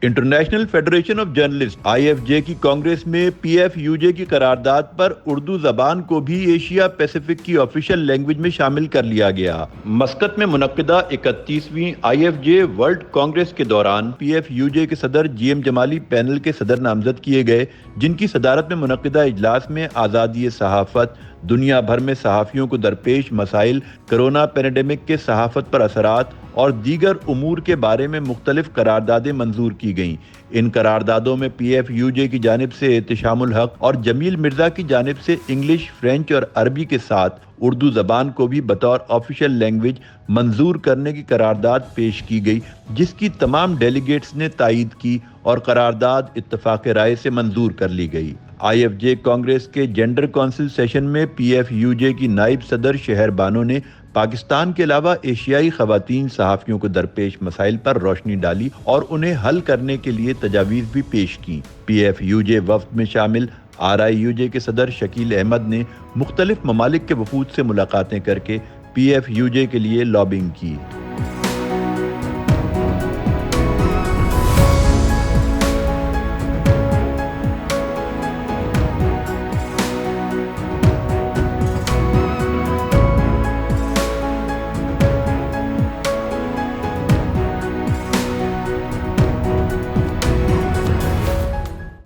International federation of journalist (IFJ) की कांग्रेस में PFUJ की करारदाद पर उर्दू जबान को भी एशिया पैसिफिक की ऑफिशियल लैंग्वेज में शामिल कर लिया गया। मस्कत में मुनक्किदा 31वीं IFJ वर्ल्ड कांग्रेस के दौरान PFUJ के सदर GM जमाली पैनल के सदर नामजद किए गए, जिनकी सदारत में मुनक्किदा इजलास में आज़ादी सहाफत, दुनिया भर में सहाफ़ियों को दरपेश मसाइल, कोरोना पैंडेमिक के सहाफत पर असरात और दीगर उमूर के बारे में मुख्तलिफ करारदादें मंजूर की गईं। इन करारदादों में PFUJ की जानिब से एहतिशामुल हक और जमील मिर्जा की जानिब से इंग्लिश, फ्रेंच और अरबी के साथ उर्दू ज़बान को भी बतौर ऑफिशियल लैंग्वेज मंजूर करने की करारदाद पेश की गई, जिसकी तमाम डेलीगेट्स ने तायीद की और करारदाद इत्तफाक राय से मंजूर कर ली गई। IFJ कांग्रेस के जेंडर काउंसिल सेशन में PFUJ की नाइब सदर शहर बानो ने पाकिस्तान के अलावा एशियाई खवातीन सहाफ़ियों को दरपेश मसाइल पर रोशनी डाली और उन्हें हल करने के लिए तजावीज़ भी पेश की। PFUJ वफ्द में शामिल RIUJ के सदर शकील अहमद ने मुख्तलिफ ममालिक के वफूद से मुलाकातें करके PFUJ के लिए लॉबिंग की।